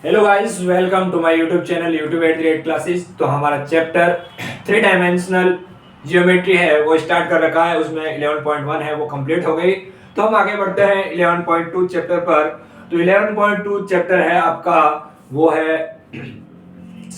Hello guys, welcome to my YouTube channel YouTube @ classes. तो हमारा chapter 3 dimensional geometry है वो स्टार्ट कर रखा है, उसमें 11.1 है वो कंप्लीट हो गई। तो हम आगे बढ़ते हैं 11.2 चैप्टर पर। तो 11.2 चैप्टर है आपका, वो है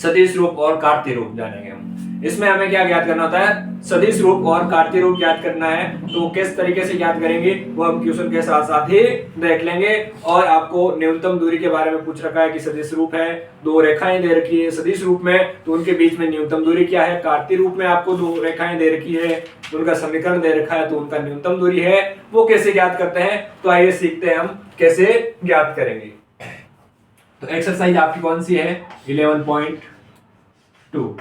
सदिश रूप और कार्तीय रूप जानेंगे हम। इसमें हमें क्या ज्ञात करना होता है? सदिश रूप और कार्तीय रूप ज्ञात करना है। तो किस तरीके से ज्ञात करेंगे वो हम क्वेश्चन के साथ साथ ही देख लेंगे। और आपको न्यूनतम दूरी के बारे में पूछ रखा है कि सदिश रूप है, दो रेखाएं दे रखी है सदिश रूप में, तो उनके बीच में न्यूनतम दूरी क्या है। कार्तीय रूप में आपको दो रेखाएं दे रखी है, उनका समीकरण दे रखा है, तो उनका न्यूनतम दूरी है वो कैसे ज्ञात करते हैं। तो आइए सीखते हैं हम कैसे ज्ञात करेंगे। तो एक्सरसाइज आपकी कौन सी है? 11.2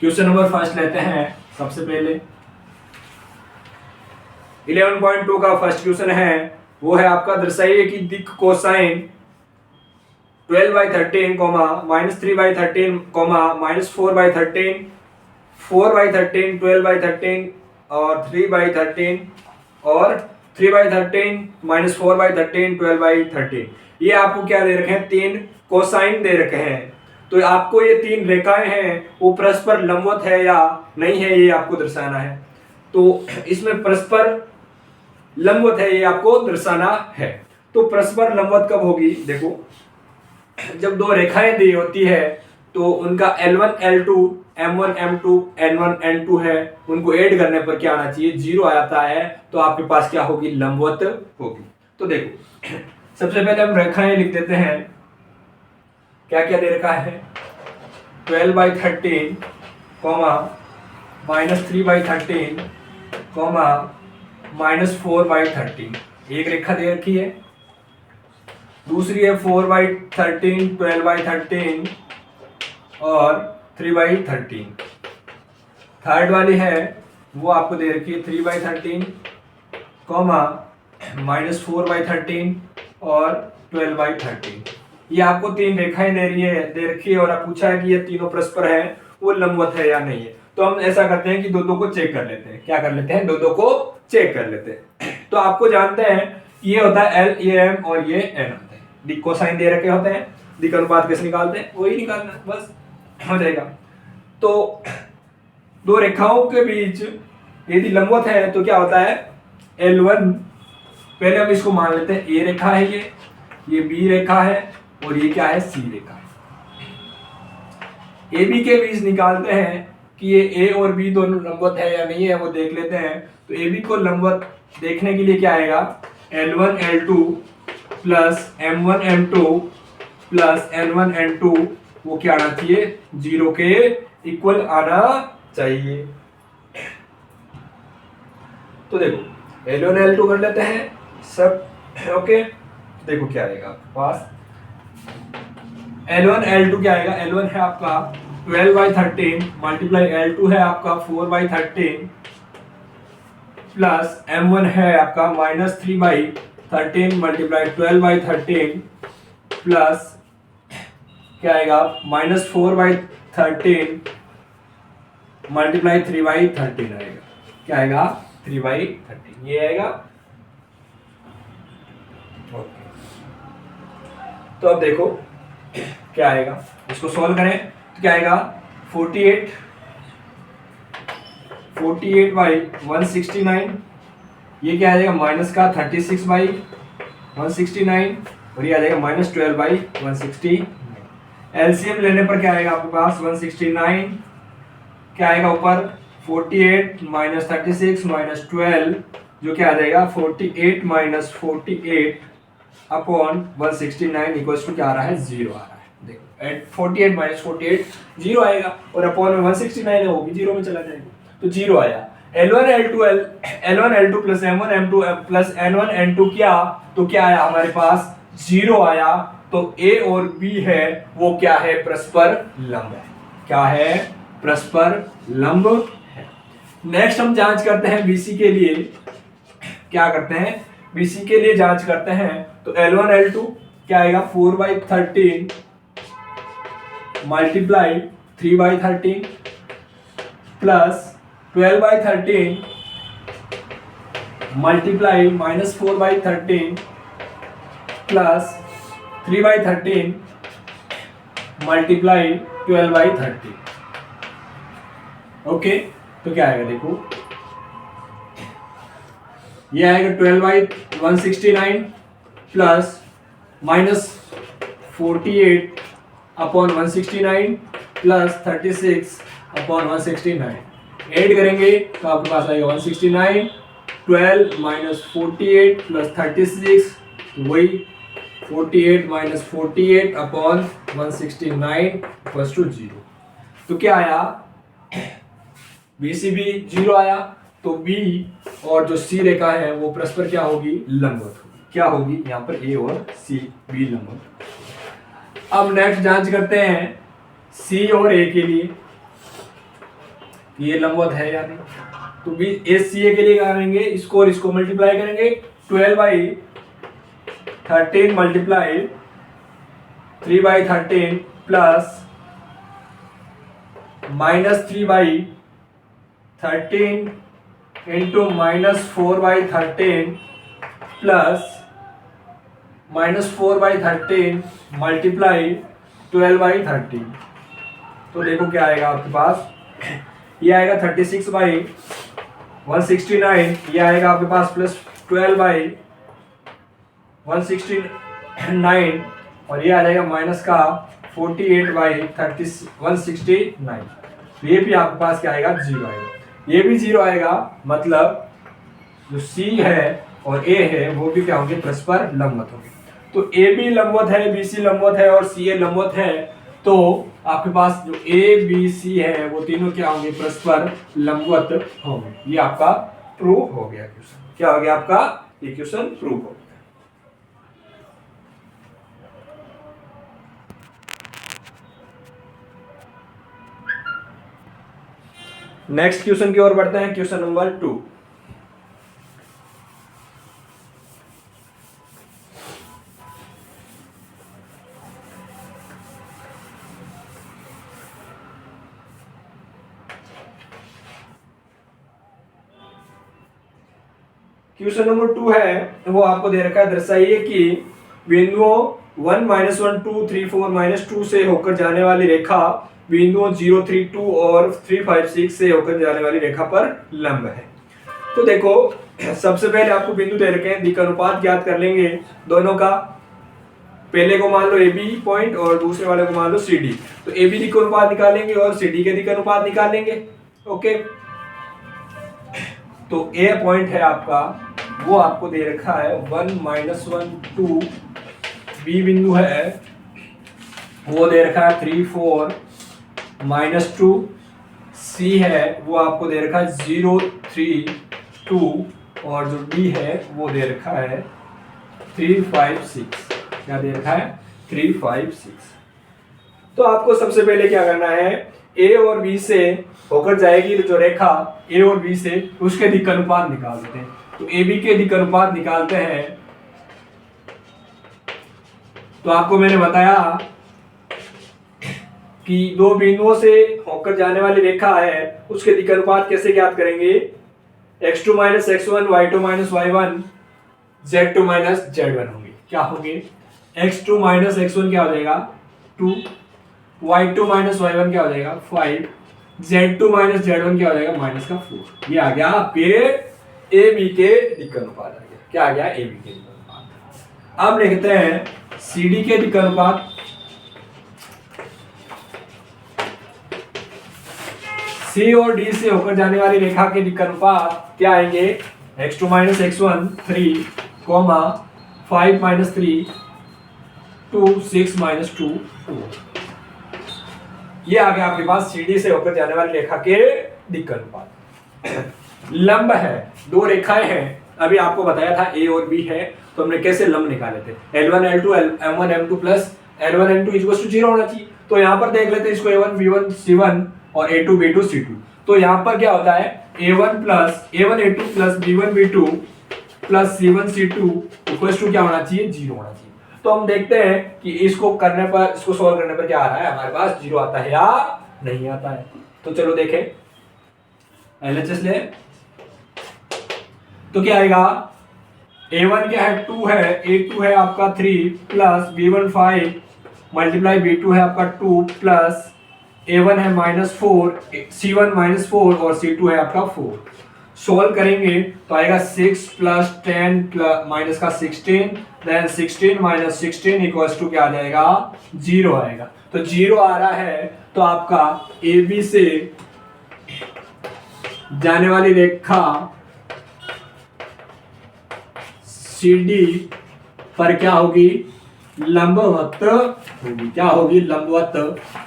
क्वेश्चन नंबर फर्स्ट लेते हैं। सबसे पहले 11.2 का फर्स्ट क्वेश्चन है, वो है आपका दर्शाइए कि दिक् कोसाइन 12/13, -3/13, -4/13, 4/13, 12/13 और 3/13 और 3/13, -4/13, 12/13। ये आपको क्या दे रखे हैं? तीन कोसाइन दे रखे हैं। तो आपको ये तीन रेखाएं हैं वो परस्पर लंबवत है या नहीं है, ये आपको दर्शाना है। तो इसमें परस्पर लंबवत है ये आपको दर्शाना है। तो परस्पर लंबवत कब होगी? देखो, जब दो रेखाएं दी होती है तो उनका L1 L2 M1 M2 N1 N2 है, उनको ऐड करने पर क्या आना चाहिए? 0 आता है। तो आपके पास क्या होगी? लंबवत होगी। तो देखो, सबसे पहले हम रेखाएं लिख देते हैं। क्या क्या दे रखा है? 12/13, -3/13, -4/13 एक रेखा दे रखी है। दूसरी है 4/13, 12/13 और 3/13। थर्ड वाली है वो आपको दे रखी है 3/13, -4/13 और 12/13। ये आपको तीन रेखाएं दे रखी है और आप पूछा है कि ये तीनों परस्पर है वो लंबवत है या नहीं है। तो हम ऐसा करते हैं कि दो को चेक कर लेते हैं। क्या कर लेते हैं? दो को चेक कर लेते हैं। तो आपको जानते हैं ये होता है L, ये M और ये N होते हैं। दिक् कोसाइन दे रखे होते हैं, दिक् अनुपात कैसे निकालते हैं? वही निकालना, बस हो जाएगा। तो दो रेखाओं के बीच यदि लंबवत है तो क्या होता है? L1, पहले हम इसको मान लेते हैं A रेखा है, ये B रेखा है और ये क्या है? C रेखा है। AB के बीच निकालते हैं कि ये A और B दोनों लंबवत है या नहीं है, वो देख लेते हैं। तो AB को लंबवत देखने के लिए क्या आएगा? L1 L2 plus M1 M2 plus N1 N2 वो क्या आना चाहिए? 0 के इक्वल आना चाहिए। तो देखो L1 L2 कर लेते हैं सब, ओके। देखो क्या आएगा आपके पास? L1 L2 क्या आएगा? L1 है आपका 12/13 मल्टीप्लाई L2 है आपका 4/13 प्लस M1 है आपका -3/13 मल्टीप्लाई 12/13 प्लस क्या आएगा? -4/13 मल्टीप्लाई 3/13 आएगा। क्या आएगा? 3/13 ये आएगा। ओके, तो अब देखो क्या आएगा, इसको सॉल्व करें तो क्या आएगा? 48/169, ये क्या आ जाएगा? माइनस का 36/169 और ये आ जाएगा -12/169। एलसीएम लेने पर क्या आएगा आपके पास? 169 क्या आएगा ऊपर? 48 - 36 - 12 जो क्या आ जाएगा? 48 - 48 अपॉन 169 इक्वल्स टू क्या आ रहा है? 0 आ रहा है। देखो 48 - 48 0 आएगा और अपॉन में 169 है वो भी 0 में चला जाएगा, तो 0 आया। L1 L2 plus M1 M2 plus N1 N2 क्या? तो क्या आया हमारे पास? 0 आया। तो A और B है वो क्या है? परस्पर लंब है। क्या है? परस्पर लंब है। नेक्स्ट हम जांच करते हैं BC के लिए। क्या करते हैं? BC के लिए जांच करते हैं। तो L1 L2 क्या आएगा? 4/13 multiply 3/13 plus 12/13 multiply -4/13 plus 3/13 multiply 12/13। Okay, तो क्या आएगा देखो, ये आएगा 12/169 प्लस -48/169 प्लस 36/169 ऐड करेंगे तो आपके पास आएगा 169, 12 -48 प्लस 36, वही 48 -48/169 इक्वल्स टू 0। तो क्या आया, BCB 0 आया। तो B और जो C रेखा है वो परस्पर क्या होगी, लंबवत होगी। क्या होगी यहाँ पर A और C, B लंबवत। अब नेक्स्ट जांच करते हैं C और A के लिए, ये लंबवत है या नहीं। तो BCA के लिए क्या करेंगे, इसको और इसको मल्टीप्लाई करेंगे, 12/13 multiply 3/13 plus -3/13 into -4/13 plus -4/13 multiply 12/13। तो देखो क्या आएगा आपके पास, ये आएगा 36/169, ये आएगा आपके पास प्लस 12/169 और ये आ जाएगा माइनस का 48/169। तो ये भी आपके पास क्या आएगा, 0 आएगा। ये भी 0 आएगा, मतलब जो C है और A है वो भी क्या होंगे, परस्पर लंबवत होंगे। तो AB लंबवत है, BC लंबवत है और CA लंबवत है। तो आपके पास जो ABC है वो तीनों क्या होंगे, परस्पर लंबवत होंगे। ये आपका प्रूव हो गया क्वेश्चन। क्या हो गया आपका, ये क्वेश्चन प्रूव हो गया। नेक्स्ट क्वेश्चन की ओर बढ़ते हैं, क्वेश्चन नंबर 2। क्वेश्चन नंबर 2 है, वो आपको दे रखा है, दर्शाइए कि बिंदुओं 1 -1 2 3 4 -2 से होकर जाने वाली रेखा बिंदुओं 0 3 2 और 3 5 6 से होकर जाने वाली रेखा पर लंब है। तो देखो सबसे पहले आपको बिंदु दे रखे हैं, दिक् अनुपात ज्ञात कर लेंगे दोनों का। पहले को मान लो AB पॉइंट और दूसरे वाले को मान लो CD। तो AB दिक् अनुपात निकालेंगे और CD के दिक् अनुपात निकालेंगे। ओके, तो A पॉइंट है आपका, वो आपको दे रखा है 1 -1 2। B बिंदु है वो दे रखा है 3 4 -2। C है वो आपको दे रखा है 0 3 2 और जो D है वो दे रखा है 3 5 6। क्या दे रखा है, 3 5 6। तो आपको सबसे पहले क्या करना है, A और B से होकर जाएगी जो रेखा A और B से, उसके दिक् अनुपात निकाल देते हैं। तो AB के दिक् अनुपात निकालते हैं। तो आपको मैंने बताया कि दो बिंदुओं से होकर जाने वाली रेखा है, उसके दिक् अनुपात कैसे ज्ञात करेंगे, x2 - x1 y2 - y1 z2 - z1 होंगे। क्या होंगे, x2 - x1 क्या हो जाएगा 2, y2 - y1 क्या हो जाएगा 5, z2 - z1 क्या हो जाएगा -4। ये आ गया आपके AB के दिक् अनुपात आ गया। क्या आ गया, AB के दिक् अनुपात। अब लिखते हैं CD के दिक् अनुपात। C और D से होकर जाने वाली रेखा के दिक् अनुपात क्या आएंगे, x2 - x1 3, 5 - 3 2 6 - 2 4। ये आ गया आपके पास CD से होकर जाने वाली रेखा के दिक् अनुपात। लंब है, दो रेखाएं हैं। अभी आपको बताया था A और B है, तो हमने कैसे लंब निकाले थे, L1 L2 M1 M2 plus L1 L2 = 0 होना चाहिए। तो यहाँ पर देख लेते हैं इसको, A1 B1 C1 और A2 B2 C2। तो यहाँ पर क्या होता है, A1 A2 plus B1 B2 plus C1 C2 equals to क्या होना चाहिए, 0 होना चाहिए। तो हम देखते हैं कि इसको करने पर, इसको सॉल्व करने पर क्या आ रहा है, हमारे पास 0 आता है या नहीं आता है। तो चलो देखें, LHS ले। तो क्या आएगा, A1 क्या है 2 है, A2 है आपका 3 प्लस B1 5 मल्टीप्लाई B2 है आपका 2 प्लस A1 है -4, C1 -4 और C2 है आपका 4। सोल्व करेंगे तो आएगा 6 प्लस 10 प्लस माइनस का 16, देन 16 माइनस 16 इक्वल्स टू क्या आ जाएगा, 0 आएगा। तो 0 आ रहा है तो आपका AB से जाने वाली रेखा CD पर क्या होगी, लंबवत होगी। क्या होगी, लंबवत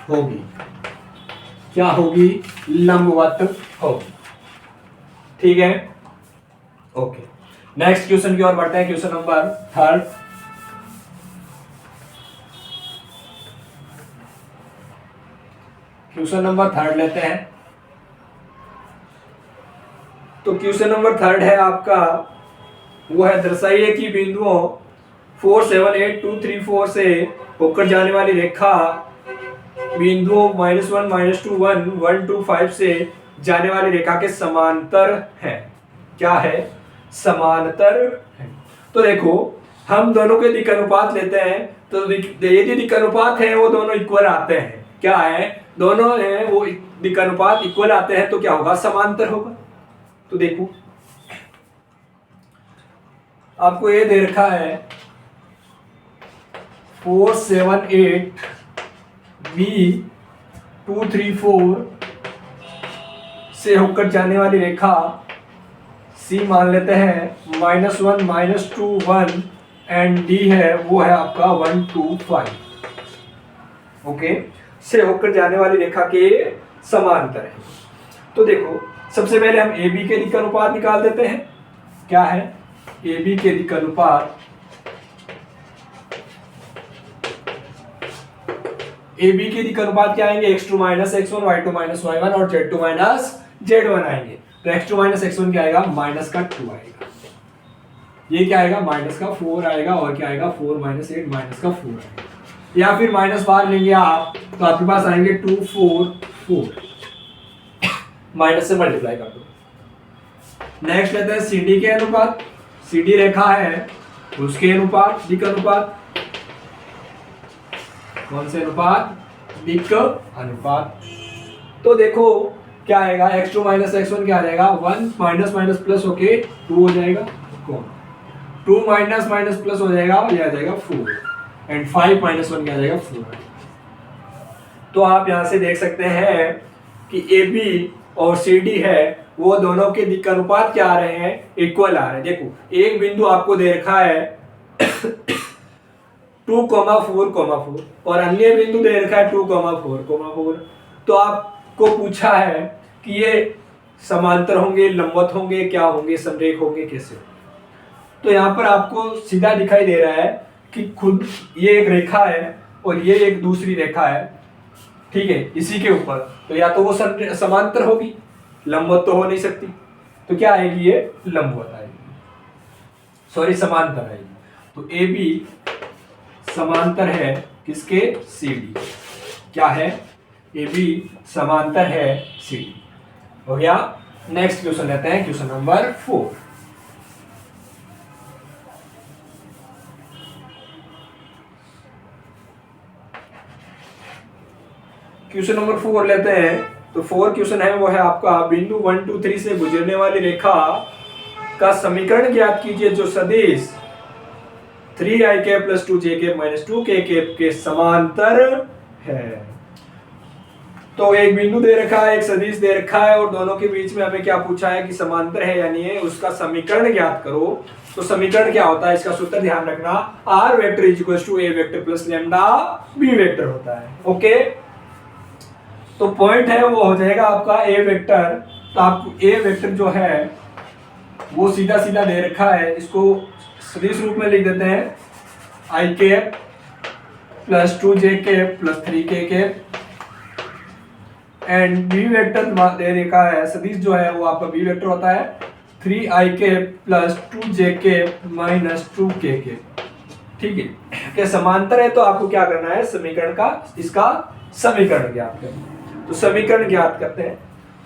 होगी। क्या होगी, लंबवत होगी। ठीक है, ओके। नेक्स्ट क्वेश्चन की ओर बढ़ते हैं, क्वेश्चन नंबर 3। क्वेश्चन नंबर 3 लेते हैं। तो क्वेश्चन नंबर 3 है आपका, वो है दर्शाइए कि बिंदुओं 4 7 8 2 3 4 से होकर जाने वाली रेखा बिंदुओं -1 -2 1 1 2 5 से जाने वाली रेखा के समांतर है। क्या है, समांतर है। तो देखो हम दोनों के दिक् अनुपात लेते हैं, तो यदि दिक् अनुपात है वो दोनों इक्वल आते हैं। क्या है, दोनों हैं वो दिक् अनुपात इक्वल आते हैं, तो क्या होगा, समांतर होगा। तो देखो आपको ये दे रखा है 4 7 8 B 2 3 4 से होकर जाने वाली रेखा C मान लेते हैं -1 -2 1 एंड D है वो है आपका 1 2 5, ओके, से होकर जाने वाली रेखा के समांतर है। तो देखो सबसे पहले हम AB के दिक् अनुपात निकाल देते हैं। क्या है, AB के दिक् अनुपात, AB के दिक् अनुपात क्या आएंगे, x2 - x1 y2 - y1 और z2 - z1 आएंगे। तो x2 - x1 क्या आएगा, -2 आएगा। ये क्या आएगा, -4 आएगा, और क्या आएगा 4 - 8 -4 आएगा। या फिर माइनस बार लेंगे आप तो आपके पास आएंगे 2 4 4, माइनस से मल्टीप्लाई कर दो। नेक्स्ट लेते हैं CD के अनुपात। CD रेखा है उसके अनुपात, दिक् अनुपात, कौन से अनुपात, दिक् अनुपात। तो देखो क्या आएगा, x2 - x1 क्या आ जाएगा, 1 माइनस माइनस प्लस होके 2 हो जाएगा, 2 माइनस माइनस प्लस हो जाएगा, ये आ जाएगा 4 एंड 5 - 1 क्या आ जाएगा 4। तो आप यहां से देख सकते हैं कि AB और CD है वो दोनों के दिक् अनुपात क्या आ रहे हैं, इक्वल आ रहे हैं। देखो एक बिंदु आपको दे रखा है 2, 4, 4 और अन्य बिंदु दे रखा है 2, 4, 4। तो आपको पूछा है कि ये समांतर होंगे, लंबवत होंगे, क्या होंगे, समरेख होंगे, कैसे। तो यहाँ पर आपको सीधा दिखाई दे रहा है कि खुद ये एक रेखा है और ये एक दूसरी रेखा है, ठीक है, इसी के ऊपर। तो या तो वो समांतर होगी, लंबवत तो हो नहीं सकती। तो क्या आएगी, ये लंबवत आएगी, सॉरी समांतर आएगी। तो AB समांतर है किसके, CD। क्या है, AB समांतर है CD। हो गया। नेक्स्ट क्वेश्चन लेते हैं, क्वेश्चन नंबर 4। क्वेश्चन नंबर 4 लेते हैं। तो 4 क्वेश्चन है वो है आपका, बिंदु 1 2 3 से गुजरने वाली रेखा का समीकरण ज्ञात कीजिए जो सदिश 3i + 2j - 2k के समांतर है। तो एक बिंदु दे रखा है, एक सदिश दे रखा है और दोनों के बीच में हमें क्या पूछा है कि समांतर है यानी है, उसका समीकरण ज्ञात करो। तो समीकरण क्या होता है, इसका सूत्र ध्यान रखना, r vector = a vector + lambda b vector होता है, ओके। तो पॉइंट है वो हो जाएगा आपका a वेक्टर। तो आपको a वेक्टर जो है वो सीधा सीधा दे रखा है, इसको सदिश रूप में लिख देते हैं i + 2j + 3k and b vector दे रखा है, सदिश जो है वो आपका b वेक्टर होता है 3i + 2j - 2k, ठीक है। के समांतर है तो आपको क्या करना है, समीकरण का इसका समीकरण ज्ञात करना है। तो समीकरण ज्ञात करते हैं।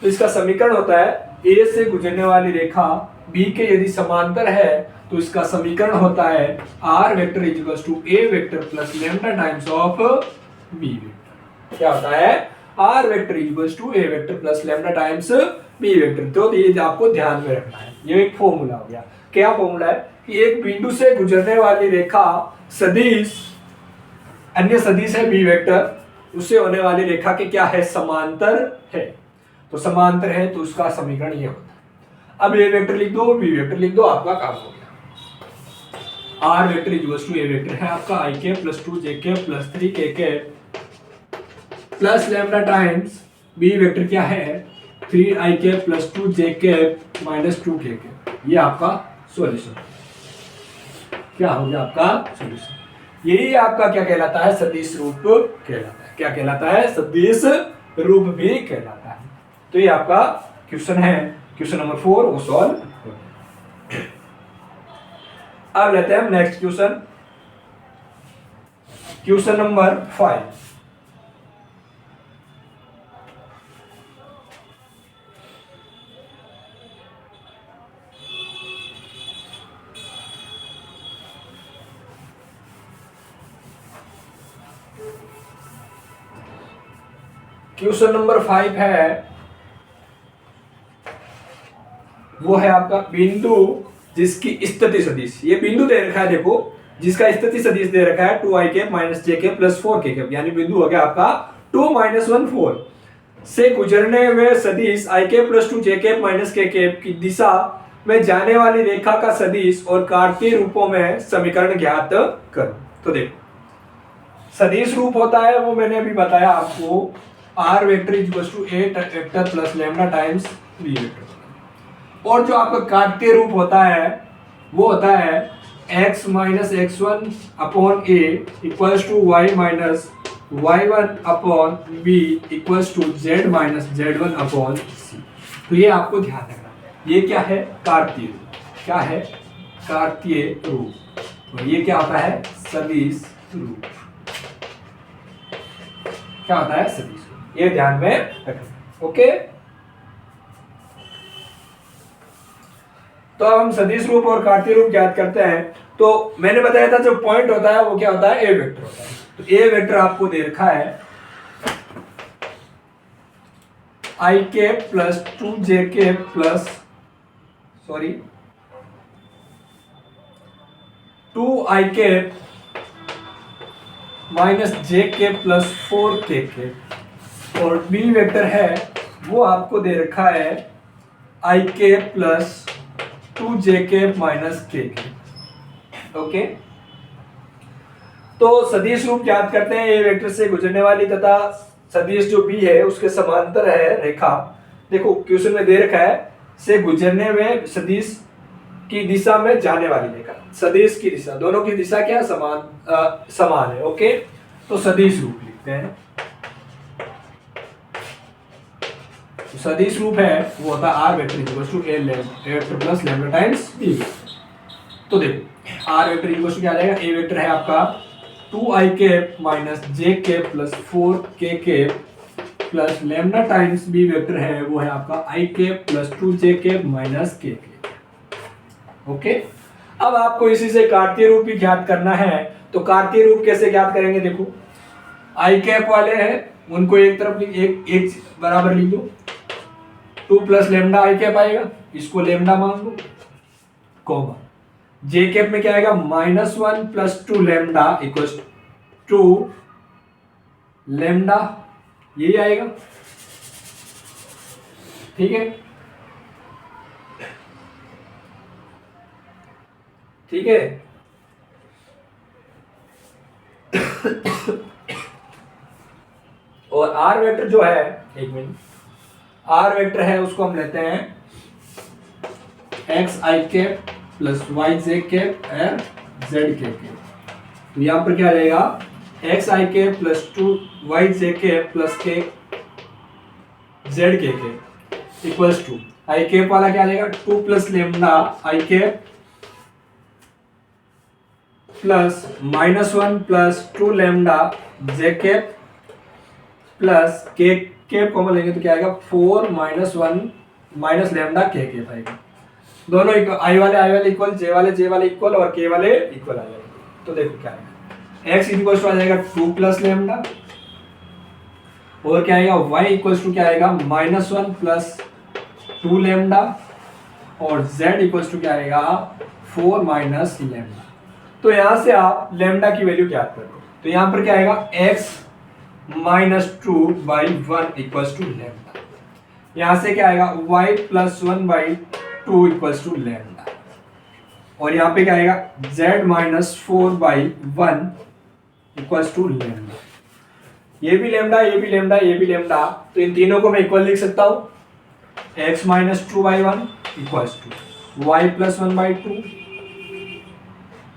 तो इसका समीकरण होता है A से गुजरने वाली रेखा बी के यदि समांतर है तो इसका समीकरण होता है r vector is equal to a vector plus lambda times of b vector. क्या होता है? R vector is equal to a vector plus lambda times B vector. तो ये आपको ध्यान में रखना है, ये एक फॉर्मूला हो गया। क्या फॉर्मूला है कि एक बिंदु से गुजरने वाली रेखा सदिश अन्य सदिश है बी वेक्टर, उससे होने वाली रेखा के क्या है? समांतर है। तो समांतर है तो उसका समीकरण ये होता है। अब ए वेक्टर लिख दो, बी वेक्टर लिख दो, आपका काम हो गया। R vector is equal to a vector है आपका आई के प्लस 2 जे के plus 3 k plus lambda times B vector क्या है? 3 आई के प्लस 2 जे के माइनस 2 के। ये आपका सॉल्यूशन। क्या हो गया आपका सॉल्यूशन? यही आपका क्या कहलाता है? सदिश रूप कहलाता है। क्या कहलाता है? सदिश रूप भी कहलाता है। तो ये आपका क्वेश्चन है, क्वेश्चन नंबर 4 वो सॉल्व हो गया। अब लेते हैं हम next question, question number 5। Question number 5 है, वो है आपका बिंदु जिसकी स्थिति सदिश, ये बिंदु दे रखा है देखो, जिसका स्थिति सदिश दे रखा है 2 i cap minus j cap plus 4 के कैप, यानी बिंदु हो गया आपका 2 माइनस 1 4 से गुजरने हुए सदिश आई cap plus 2 j cap minus के कैप की दिशा में जाने वाली रेखा का सदिश और कार्तीय रूपों में समीकरण ज्ञात करो। तो देखो सदिश रूप होता है वो मैंने अभी बताया आपको, r vector is equal to a vector plus lambda times B vector. और जो आपका कार्तीय रूप होता है वो होता है x minus x1 upon a equals to y minus y1 upon b equals to z minus z1 upon c। तो ये आपको ध्यान रखना, ये क्या है? कार्तीय रूप। क्या है? कार्तीय रूप। और ये क्या होता है? सदिश रूप। क्या होता है? सदिश रूप। ये ध्यान में रखना। ओके, तो अब हम सदिश रूप और कार्तीय रूप ज्ञात करते हैं। तो मैंने बताया था जो पॉइंट होता है वो क्या होता है? ए वेक्टर होता है। तो ए वेक्टर आपको दे रखा है आई के प्लस 2 जे के प्लस 2 आई के माइनस जे के प्लस 4 के और बी वेक्टर है वो आपको दे रखा है आई के प्लस 2 जे के माइनस के। ओके, तो सदिश रूप ज्ञात करते हैं। ए वेक्टर से गुजरने वाली तथा सदिश जो बी है उसके समांतर है रेखा। देखो क्वेश्चन में दे रखा है से गुजरने में सदिश की दिशा में जाने वाली रेखा, सदिश की दिशा, दोनों की दिशा क्या समान है। ओके, तो सदिश रूप लिखते हैं। सदिश रूप है वो होता है r vector equal to a vector plus lambda times b. तो देखो आर वेक्टर इक्वल टू क्या आ जाएगा? ए वेक्टर है आपका 2 i cap minus j cap plus 4 k plus lambda times B vector है वो है आपका i cap plus 2 j cap minus k. Okay, अब आपको इसी से कार्तीय रूप भी ज्ञात करना है। तो कार्तीय रूप कैसे ज्ञात करेंगे? देखो आई कैप वाले हैं उनको एक तरफ एक बराबर लिख दो, 2 प्लस लेमडा आई कैप आएगा, इसको लेमडा मान लो, कॉमा जे कैप में क्या आएगा? -1 प्लस 2 लेमडा इक्वल्स 2 लेमडा, यही आएगा। ठीक है, ठीक है। और आर वेक्टर जो है, एक मिनट, आर वेक्टर है उसको हम लेते हैं x i cap plus y j cap और जेड कैप। तो यहां पर क्या रहेगा? X i cap plus 2 y j cap plus k z cap equals to i cap वाला क्या रहेगा? 2 plus lambda i cap plus -1 plus 2 lambda j cap plus k cap common लेंगे तो क्या आएगा? 4 -1 माइनस लेमडा के कैप आएगा। दोनों आई वाले इक्वल, जे वाले इक्वल और के वाले इक्वल आ जाएंगे। तो देखो क्या आएगा, एक्स इक्वल टू आ जाएगा 2 प्लस लेमडा, और क्या आएगा y इक्वल्स टू क्या आएगा -1 प्लस 2 लेमडा, और z इक्वल्स टू क्या आएगा 4 माइनस लेमडा। तो यहां से आप लेमडा की वैल्यू ज्ञात कर दो। तो यहां पर क्या आएगा x -2/1 इक्वल्स टू लेमडा। यहां से क्या आएगा y +1/2 इक्वल्स टू लेमडा, और यहां पे क्या आएगा z -4/1 इक्वल्स टू लेमडा। ये भी लेमडा, ये भी लेमडा, ये भी लेमडा, तो इन तीनों को मैं इक्वल लिख सकता हूं। x -2/1 इक्वल्स टू y +1/2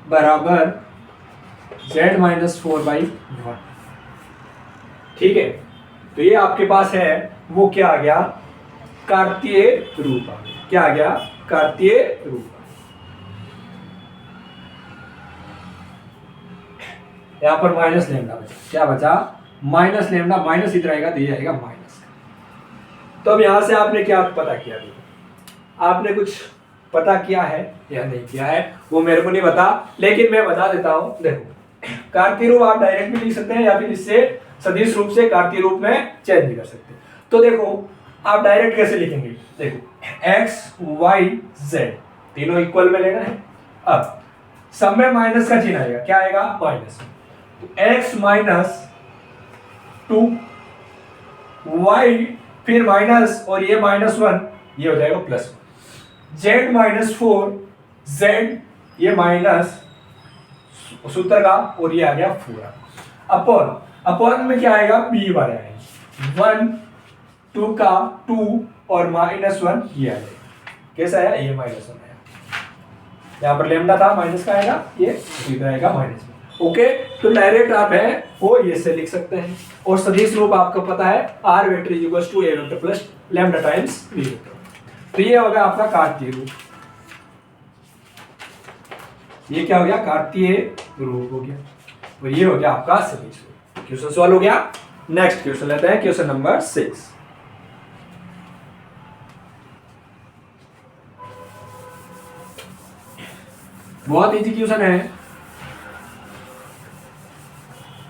बराबर z -4/1। ठीक है, तो ये आपके पास है वो क्या आ गया, कार्तीय रूप आ गया। क्या आ गया, कार्तीय रूप। यहां पर माइनस लेमडा बचा, क्या बचा माइनस लेमडा, माइनस इधर आएगा तो ये आएगा माइनस। तो अब यहां से आपने क्या पता किया, आपने कुछ पता किया है या नहीं किया है वो मेरे को नहीं पता, लेकिन मैं बता देता हूं। देखो कार्तीय रूप आप डायरेक्ट भी लिख सकते हैं या फिर इससे सदिश रूप से कार्तीय रूप में चेंज भी कर सकते हैं। तो देखो आप डायरेक्ट कैसे लिखेंगे, देखो x y z तीनों इक्वल में लेना है। अब सब में माइनस का चिन्ह आएगा, क्या आएगा माइनस, तो x -2 y फिर माइनस और ये -1 ये हो जाएगा +1, z -4 z ये माइनस सूत्र का और ये आ गया 4 अपॉन में क्या आएगा b वाला आएगा 1 2 का 2 और -1 ये आ जाएगा। कैसा आया, ये -1 आया। यहाँ पर लेमडा था माइनस का आएगा, ये सीधा आएगा -1। ओके, तो डायरेक्ट आप है वो ये से लिख सकते हैं। और सदिश रूप आपको पता है r vector equals to a vector plus lambda times b vector. तो ये हो गया आपका कार्तीय रूप, ये क्या हो गया कार्तीय रूप हो गया, और ये हो गया आपका सदिश रूप। क्वेश्चन सॉल्व हो गया। नेक्स्ट क्वेश्चन लेते हैं, क्वेश्चन नंबर 6। बहुत इजी क्वेश्चन है।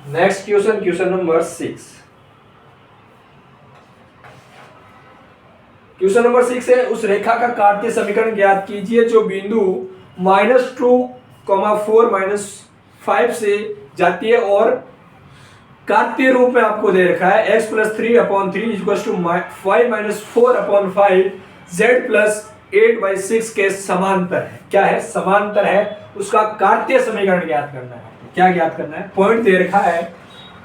Next question, question number 6। Question number 6 है, उस रेखा का कार्तीय समीकरण ज्ञात कीजिए जो बिंदु -2, 4, -5 से जाती है और कार्तीय रूप में आपको दे रखा है x + 3/3 = 5 - 4/5 z + 8/6 के समांतर है। क्या है, समांतर है, उसका कार्तीय समीकरण ज्ञात करना है। क्या ज्ञात करना है, पॉइंट दे रखा है,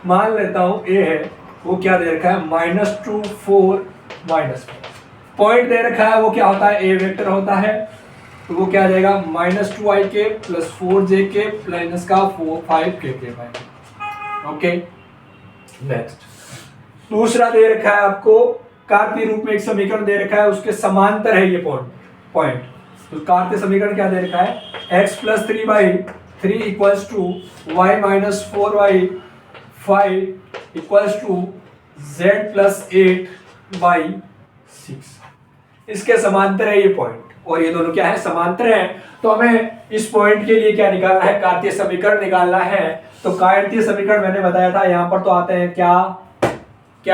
मान लेता हूं a है, वो क्या दे रखा है -2 4 -4। पॉइंट दे रखा है वो क्या होता है, a वेक्टर होता है, तो वो क्या आ जाएगा -2ik + 4jk + 5kk। Okay, next दूसरा दे रखा है आपको कार्तीय रूप में एक समीकरण दे रखा है, उसके समांतर है ये पॉइंट। तो कार्तीय समीकरण क्या दे रखा है, x + 3/3 = y - 4/5 = z + 8/6। इसके समांतर है ये पॉइंट, और ये दोनों क्या है समांतर है। तो हमें इस पॉइंट के लिए क्या निकालना है, कार्तीय समीकरण निकालना है। तो कार्तीय समीकरण मैंने बताया था, यहाँ पर तो आते हैं क्या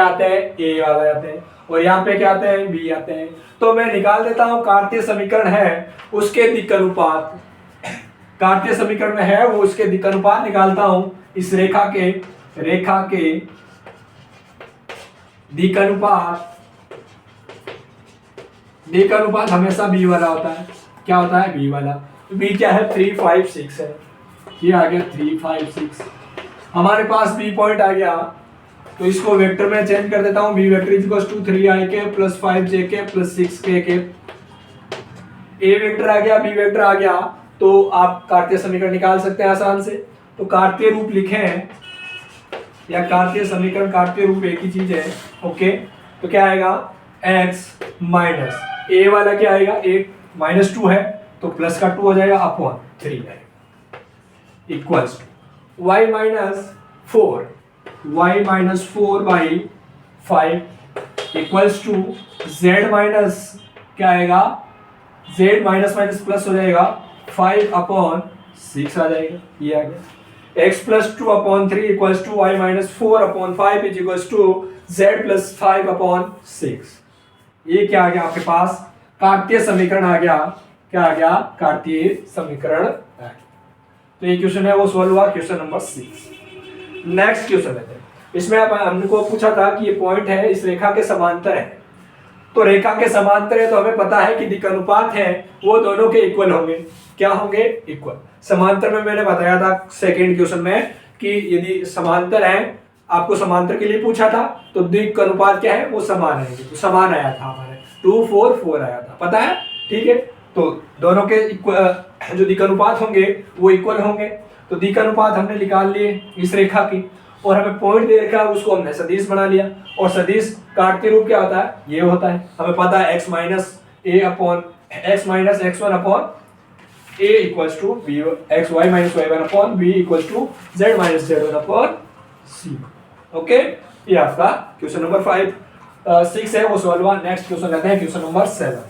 आते हैं, a वाले आते हैं, और यहाँ पे क्या आते हैं, b आते हैं। तो मैं निकाल देता हूँ कार्तीय समीकरण है उसके दिक् अनुपात, कार्तीय समीकरण में है वो उसके दिक् अनुपात निकालता हूं। इस रेखा के दिक् अनुपात हमेशा b वाला होता है। क्या होता है, b वाला। तो b क्या है 3 5 6 है, ये आ गया 3 5 6। हमारे पास b पॉइंट आ गया, तो इसको वेक्टर में चेंज कर देता हूं। b vector equals to 3ik + 5jk + 6kk। a vector आ गया, b वेक्टर आ गया, तो आप कार्तीय समीकरण निकाल सकते हैं आसान से। तो कार्तीय रूप लिखे हैं या कार्तीय समीकरण कार्तीय रूप एक ही चीज है। ओके, तो क्या आएगा x माइनस a वाला क्या आएगा, एक -2 है तो प्लस का 2 हो जाएगा अपॉन 3 आएगा equals to y - 4/5 equals to z minus क्या आएगा z माइनस माइनस प्लस हो जाएगा 5/6 आ जाएगा, ये आ गया। x plus 2/3 equals to y minus 4/5 is equals to z plus 5/6। ये क्या आ गया आपके पास, कार्तीय समीकरण आ गया। क्या आ गया, कार्तीय समीकरण आ गया। तो ये क्वेश्चन है वो सॉल्व हुआ, क्वेश्चन नंबर 6। नेक्स्ट क्वेश्चन लेते हैं। इसमें अब हमको पूछा था कि ये पॉइंट है इस रेखा के समांतर है, तो रेखा के समांतर है तो हमें पता है कि दिक् अनुपात है वो दोनों के इक्वल होंगे। क्या होंगे, इक्वल। समांतर में मैंने बताया था सेकंड क्वेश्चन में कि यदि समांतर है, आपको समांतर के लिए पूछा था, तो दिक् अनुपात क्या है, वो समान है। तो समान आया था हमारे 2 4 4 आया था, पता है, ठीक है। तो दोनों के जो दिक् अनुपात होंगे वो इक्वल होंगे। तो दिक् अनुपात हमने निकाल लिए इस रेखा की, और हमें पॉइंट दे रखा है उसको हमने सदिश बना लिया। और सदिश कार्तीय रूप क्या होता है, ये होता है। हमें पता है x minus x1 upon a equals to b, x y minus y1 upon b equals to z minus z1 upon c। Okay, ये आपका क्वेश्चन नंबर 6 है वो सॉल्व हुआ। नेक्स्ट क्वेश्चन लेते हैं, क्वेश्चन नंबर 7।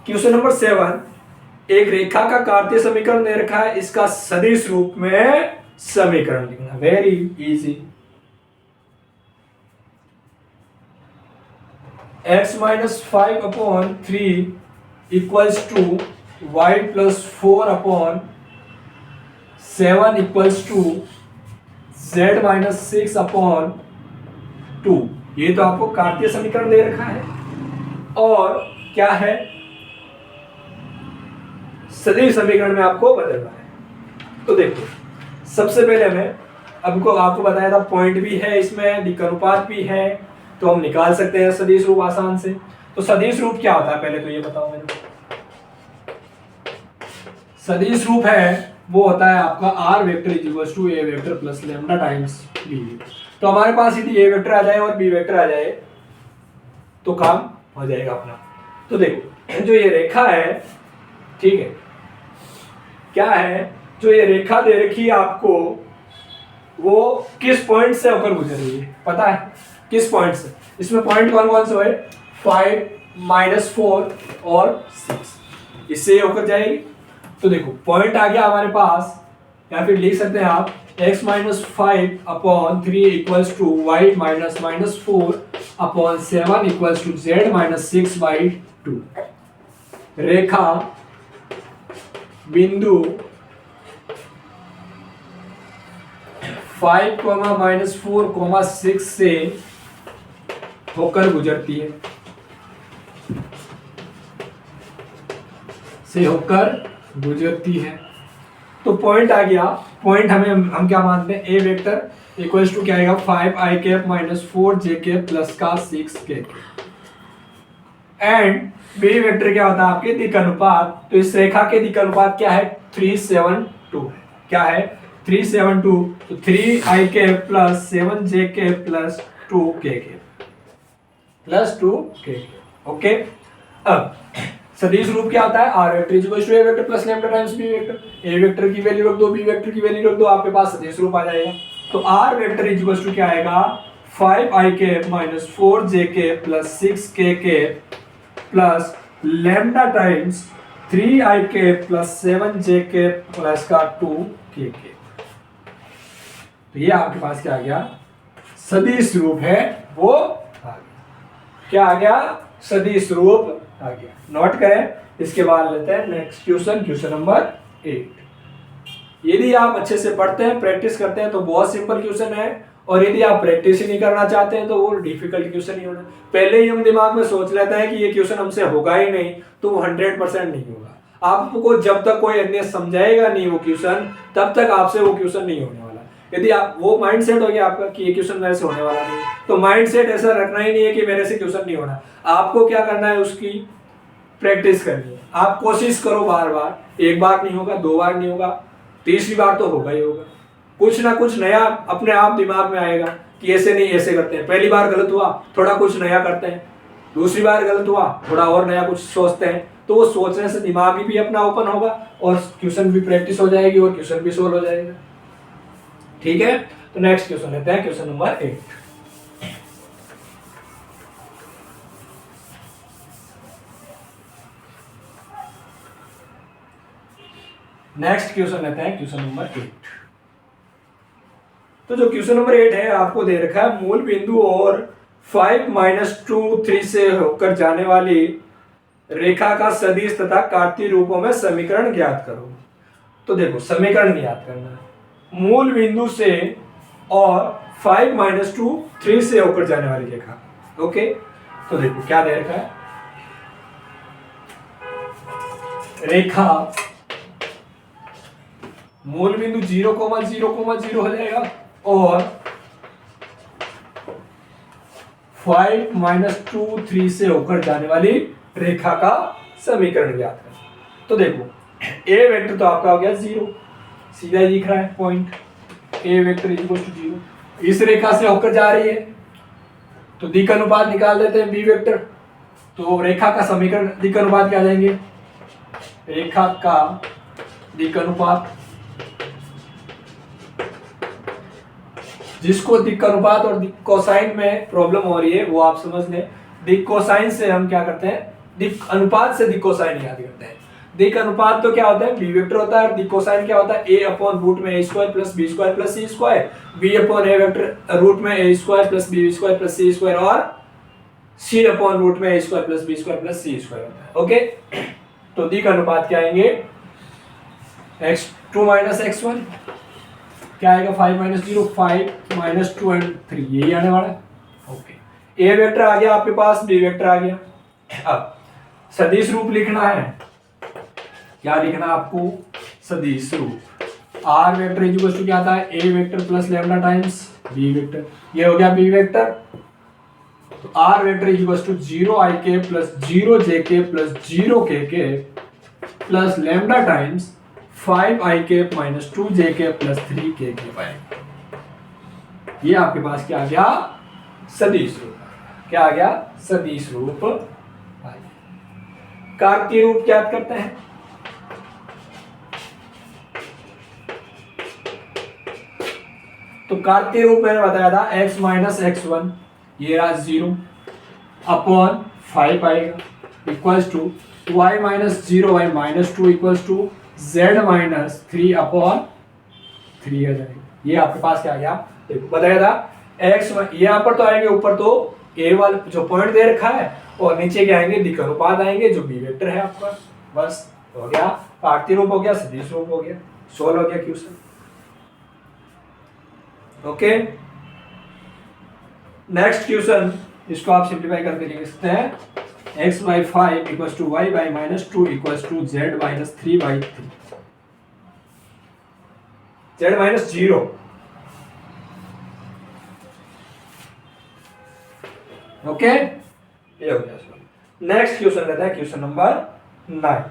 क्वेश्चन नंबर 7, एक रेखा का कार्तीय समीकरण दे रखा है, इसका सदिश रूप में समीकरण लिखना। Very easy. x minus 5/3 equals to y plus 4/7 equals to z minus 6/2। ये तो आपको कार्तीय समीकरण दे रखा है, और क्या है, सदिश समीकरण में आपको बदलना है। तो देखो, सबसे पहले मैं आपको बताया था पॉइंट भी है इसमें, दिक् अनुपात भी है, तो हम निकाल सकते हैं सदिश रूप आसान से। तो सदिश रूप क्या होता है, पहले तो ये बताओ मेरे को। सदिश रूप है वो होता है आपका r vector is equals to a vector plus lambda times b। तो हमारे पास यदि a वेक्टर आ जाए और b वेक्टर आ जाए तो काम हो जाएगा अपना। तो देखो, जो ये रेखा है, ठीक है, क्या है, जो ये रेखा दे रखी है आपको, वो किस पॉइंट से होकर गुजर रही है, पता है किस पॉइंट से। इसमें पॉइंट कौन कौन से है, 5 -4 और 6, इससे होकर जाएगी। तो देखो, पॉइंट आ गया हमारे पास, या फिर लिख सकते हैं आप x minus 5/3 equals to y minus -4/7 equals to z minus 6/2। रेखा बिंदु 5, -4, 6 से होकर गुजरती है, तो पॉइंट आ गया। पॉइंट हम क्या मानते हैं, ए वेक्टर इक्वल्स टू क्या आएगा, 5i cap minus 4j cap plus का 6k। एंड बी वेक्टर क्या होता है, आपके दिक् अनुपात। तो इस रेखा के दिक् अनुपात क्या है, 372 है। क्या है, 372। तो 3i cap plus 7j cap plus 2k plus 2k। Okay, अब सदिश रूप क्या होता है, r vector is equal to a vector plus lambda times b vector. a vector की वैल्यू रख दो, b वेक्टर की वैल्यू रख दो, आपके पास सदिश रूप आ जाएगा। तो r vector is equal to क्या आएगा, 5i cap minus 4j cap plus 6k cap plus lambda times 3i cap plus 7j cap plus का 2k कैप। तो ये आपके पास क्या आ गया, सदिश रूप है वो आ गया। क्या आ गया, सदिश रूप आ गया। नोट करें। इसके बाद लेते हैं नेक्स्ट क्वेश्चन, क्वेश्चन नंबर 8। यदि आप अच्छे से पढ़ते हैं, प्रैक्टिस करते हैं तो बहुत सिंपल क्वेश्चन है, और यदि आप प्रैक्टिस ही नहीं करना चाहते हैं तो वो डिफिकल्ट क्वेश्चन ही होना। पहले ही हम दिमाग में सोच लेते हैं कि ये क्वेश्चन हमसे होगा ही नहीं, तो वो 100% नहीं होगा। आपको जब तक कोई अन्य समझाएगा नहीं वो क्वेश्चन, तब तक आपसे वो क्वेश्चन नहीं होने वाला। यदि आप वो माइंडसेट हो गया आपका कि ये क्वेश्चन मेरे से होने वाला नहीं, तो माइंडसेट ऐसा रखना ही नहीं है कि मेरे से क्वेश्चन नहीं होना। आपको क्या करना है, उसकी प्रैक्टिस करनी है। आप कोशिश करो बार बार, एक बार नहीं होगा, 2 बार नहीं होगा, तीसरी बार तो होगा ही होगा। कुछ ना कुछ नया अपने आप दिमाग में आएगा कि ऐसे नहीं ऐसे करते हैं। पहली बार गलत हुआ, थोड़ा कुछ नया करते हैं। दूसरी बार गलत हुआ, थोड़ा और नया कुछ सोचते हैं। तो वो सोचने से दिमाग भी अपना ओपन होगा और क्वेश्चन भी प्रैक्टिस हो जाएगी और क्वेश्चन भी सोल्व हो जाएगा। ठीक है, तो नेक्स्ट क्वेश्चन लेते हैं, क्वेश्चन नंबर 8। नेक्स्ट क्वेश्चन लेते हैं, क्वेश्चन नंबर 8। तो जो क्वेश्चन नंबर 8 है आपको दे रखा है मूल बिंदु और 5 - 2 3 से होकर जाने वाली रेखा का सदिश तथा कार्तीय रूपों में समीकरण ज्ञात करो। तो देखो समीकरण ज्ञात करना है मूल बिंदु से और 5 - 2 3 से होकर जाने वाली रेखा। ओके, तो देखो क्या दे रखा है, रेखा मूल बिंदु 0,0,0 हो जाएगा और 5 - 2 3 से होकर जाने वाली रेखा का समीकरण ज्ञात करें। तो देखो ए वेक्टर तो आपका हो गया 0, सीधा ही दिख रहा है point a vector equal to 0। इस रेखा से होकर जा रही है तो दिक् अनुपात निकाल देते हैं बी वेक्टर। तो रेखा का समीकरण दिक् अनुपात क्या आ जाएंगे, रेखा का दिक् अनुपात, जिसको दिक् अनुपात और दिक् कोसाइन में प्रॉब्लम हो रही है वो आप समझ लें। दिक् कोसाइन से हम क्या करते हैं, दिक् अनुपात से दिक् कोसाइन याद करते हैं। दिक् अनुपात तो क्या होता है, बी वेक्टर होता है, और दिक् कोसाइन क्या होता है, a अपॉन रूट में a² plus b² plus c², b upon a vector root में a² plus b² plus c² और c अपॉन रूट में a² plus b² plus c² होता है। ओके, तो दिक् अनुपात क्या आएंगे, x2 - x1 क्या आएगा, 5 - 0, 5 - 2 एंड 3, यही आने वाला है। ओके, ए वेक्टर आ गया आपके पास, बी वेक्टर आ गया। अब सदिश रूप लिखना है, क्या लिखना है आपको, सदिश रूप। आर वेक्टर इक्वल टू क्या आता है, A vector plus lambda times B vector, ये हो गया बी वेक्टर। तो R vector equal to 0ik plus 0jk plus 0kk plus lambda times 5ik - 2jk plus 3kk पाएंगे। ये आपके पास क्या आ गया, सदिश रूप। क्या आ गया, सदिश रूप। कार्तीय रूप ज्ञात करते हैं। तो कार्तीय रूप मैंने बताया था x - x1 ये रहा 0 अपॉन 5 आएगा equals to y - 0 y - 2 equals to z - 3 upon 3 आ जाएगा। ये आपके पास क्या आ गया, देखो बताया था x यहाँ पर तो आएंगे, ऊपर तो a वाला जो पॉइंट दे रखा है और नीचे क्या आएंगे, दिक् अनुपात आएंगे जो बी वेक्टर है आपका। बस हो गया, कार्तीय रूप हो गया, सदिश रूप हो गया, सोल्व हो गया क्वेश्चन। ओके, नेक्स्ट क्वेश्चन, इसको आप सिंप्लीफाई करके लिख सकते हैं x/5 equals to y - 2 equals to z - 3/3, z - 0। Okay, ये हो गया। नेक्स्ट क्वेश्चन रहता है question number 9।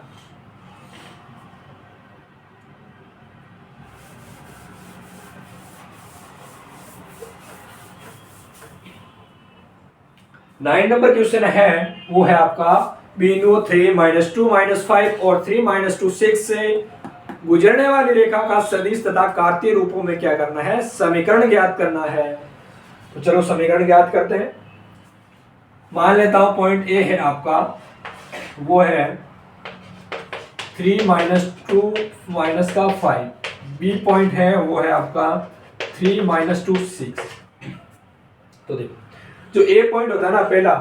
Nine number question है वो है आपका बिंदु 3 - 2 - 5 और 3 - 2 6 से गुजरने वाली रेखा का सदिश तथा कार्तीय रूपों में क्या करना है, समीकरण ज्ञात करना है। तो चलो समीकरण ज्ञात करते हैं। मान लेता हूं पॉइंट ए है आपका, वो है 3 - 2 का 5, बी पॉइंट है वो है आपका 3 - 2 6। तो देखो जो ए पॉइंट होता है ना पहला,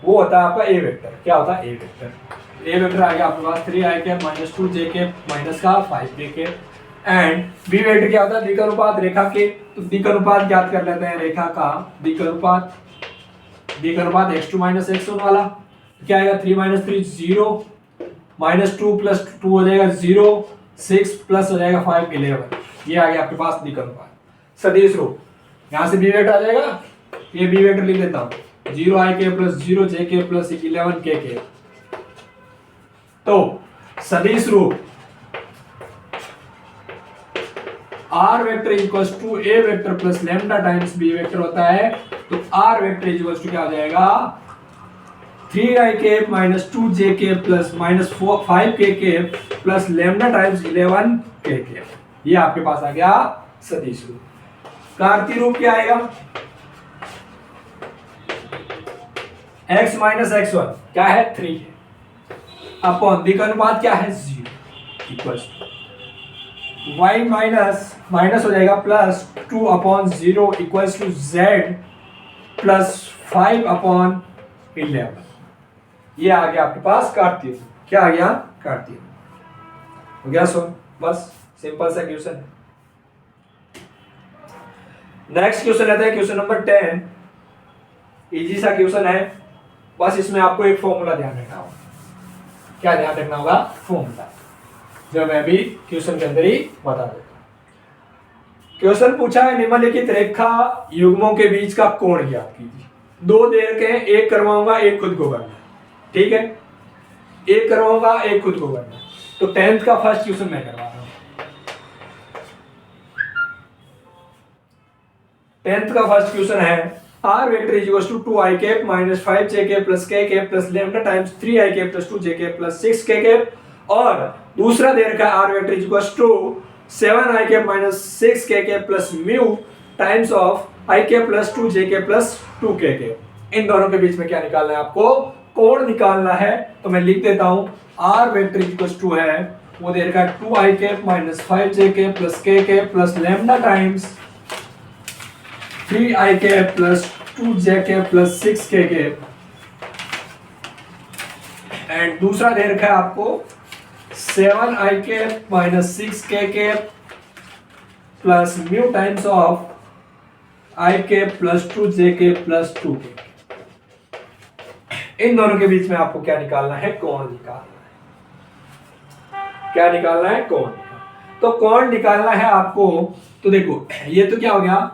वो होता है आपका ए वेक्टर। क्या होता है, ए वेक्टर। ए वेक्टर आ गया आपके पास 3ik - 2jk माइनस का 5kk एंड बी वेक्टर क्या होता है, दिक् अनुपात रेखा के। तो दिक् अनुपात ज्ञात कर लेते हैं, रेखा का दिक् अनुपात x2 - x1 वाला क्या आएगा, 3 - 3 0 -2 प्लस 2 हो जाएगा 0 6 प्लस हो जाएगा 5 11। ये आ गया आपके पास दिक् अनुपात। सदिश रूप, यहां से बी वेक्टर आ जाएगा, ये बी वेक्टर लिख देता हूं 0ik plus 0jk plus 11kk। तो सदिश रूप r vector equals to a vector plus lambda times B vector होता है। तो आर वेक्टर इक्वल्स टू क्या हो जाएगा, 3ik - 2jk plus -5kk plus lambda times 11kk। ये आपके पास आ गया सदिश रूप। कार्तीय रूप क्या आएगा, x माइनस x1 क्या है 3 अपॉन b का अनुपात क्या है 0 इक्वल्स y माइनस हो जाएगा plus 2 upon 0 equals to z plus 5 upon 11। ये आ गया आपके पास कार्तीय। क्या आ गया, कार्तीय हो गया। सो बस सिंपल सा क्वेश्चन है। नेक्स्ट क्वेश्चन रहता है क्वेश्चन नंबर 10। इजी सा क्वेश्चन है, बस इसमें आपको एक फॉर्मूला ध्यान रखना होगा। क्या ध्यान रखना होगा, फॉर्मूला, जो मैं भी क्वेश्चन के अंदर ही बता देता हूं। क्वेश्चन पूछा है निम्नलिखित रेखा युग्मों के बीच का कोण ज्ञात कीजिए। दो दे रखे हैं, एक करवाऊंगा एक खुद को करना, ठीक है, एक करवाऊंगा एक खुद को करना। तो 10th का फर्स्ट क्वेश्चन मैं करवा रहा हूं। 10th का फर्स्ट क्वेश्चन है r vector is equal to 2i cap minus 5j cap plus k cap plus lambda times 3i cap plus 2j cap plus 6k cap. और दूसरा दे रखा है r vector is equal to 7i cap minus 6k cap plus mu times of i cap plus 2j cap plus 2k cap. इन दोनों के बीच में क्या निकालना है, आपको कोण निकालना है। तो मैं लिख देता हूं r vector is equal to है, वो दे रखा है 2i cap minus 5j cap plus k cap plus lambda times 3i cap plus 2j cap plus 6k cap. And दूसरा दे रखा है आपको 7i cap minus 6k cap plus mu times of i cap plus 2j cap plus 2k। इन दोनों के बीच में आपको क्या निकालना है, कोण निकालना है। क्या निकालना है, कोण। तो कोण निकालना है आपको। तो देखो ये तो क्या हो गया,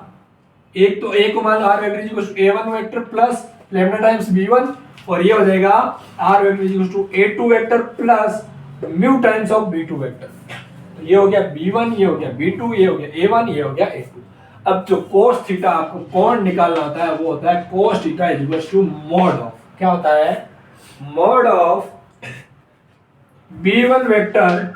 एक तो a को मान r vector equal to a1 vector plus lambda times b1, और ये हो जाएगा r vector equal to a2 vector plus mu times of b2 vector. तो ये हो गया b1, ये हो गया b2, ये हो गया a1, ये हो गया a2। अब जो cos थीटा आपको कोण निकालना होता है वो होता है cos theta is equal to mod of, क्या होता है, mod of b1 vector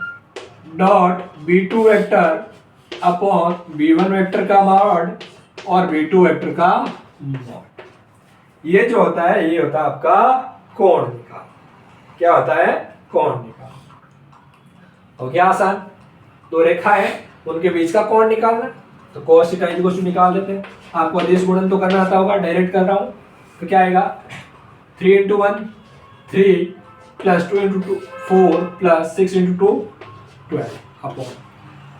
dot b2 vector upon b1 vector का मॉड और b2 वेक्टर का मॉड। ये जो होता है ये होता है आपका कोण निकाल। क्या होता है, कोण निकाल। हो गया आसान। दो रेखा है उनके बीच का कोण निकालना, तो cos थीटा इक्वल टू निकाल देते हैं। आपको अदिश गुणन तो करना आता होगा, डायरेक्ट कर रहा हूं। तो क्या आएगा 3 into 1 3 plus 2 into 2 4 plus 6 into 2 12 upon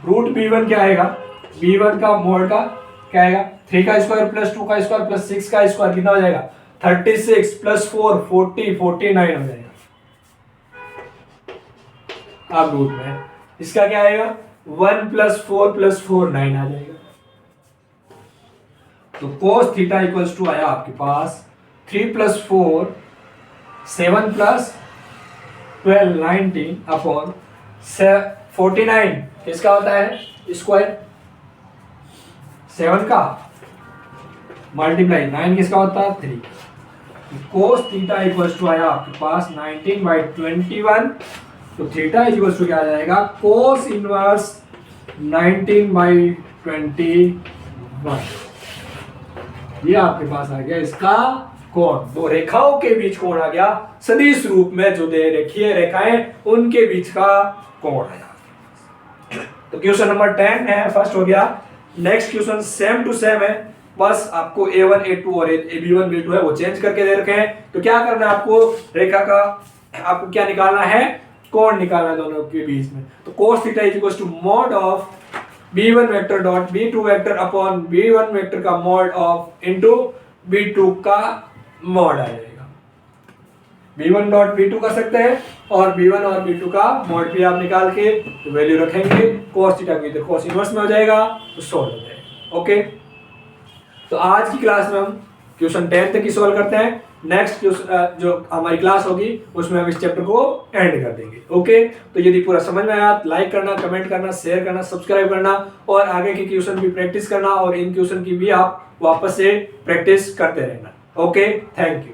root b1 क्या आएगा, b1 का मोड का क्या आएगा 3 का स्क्वायर प्लस 2 का स्क्वायर प्लस 6 का स्क्वायर कितना हो जाएगा 36 प्लस 4 40 49 हो जाएगा। अब रूट में इसका क्या आएगा 1 प्लस 4 प्लस 4 9 आ जाएगा। तो cos थीटा इक्वल्स टू आया आपके पास 3 प्लस 4 7 प्लस 12 19 अपॉन 49 किसका होता है स्क्वायर 7 का मल्टीप्लाई 9 किसका होता है 3। cos थीटा इक्वल्स टू आया आपके पास 19/21। तो थीटा इक्वल्स टू क्या आ जाएगा cos इनवर्स 19/21। ये आपके पास आ गया इसका कोण। दो रेखाओं के बीच कोण आ गया सदिश रूप में, जो दे रेखीय रेखाएं उनके बीच का कोण है। तो क्वेश्चन नंबर 10 है, फर्स्ट हो गया। Next question same to same है, बस आपको a1 a2 और b1 b2 है वो चेंज करके दे रखे हैं। तो क्या करना है आपको, रेखा का आपको क्या निकालना है, कोण निकालना है दोनों के बीच में। तो cos theta is equal to mod of b1 vector dot b2 vector upon b1 vector का मॉड ऑफ इनटू b2 का मॉड आ जाएगा। b1 डॉट b2 कर सकते हैं और b1 और b2 का मॉड भी आप निकाल के तो वैल्यू रखेंगे। cos थीटा की cos इनवर्स में हो जाएगा तो सॉल्व हो जाएगा। ओके, तो आज की क्लास में हम क्वेश्चन 10 तक ही सॉल्व करते हैं। नेक्स्ट जो हमारी क्लास होगी उसमें हम इस चैप्टर को एंड कर देंगे। ओके, तो यदि पूरा समझ में आया लाइक करना, कमेंट करना, शेयर करना, सब्सक्राइब करना और आगे के क्वेश्चन भी प्रैक्टिस करना और इन क्वेश्चन की भी आप वापस से प्रैक्टिस करते रहना। Okay, thank you.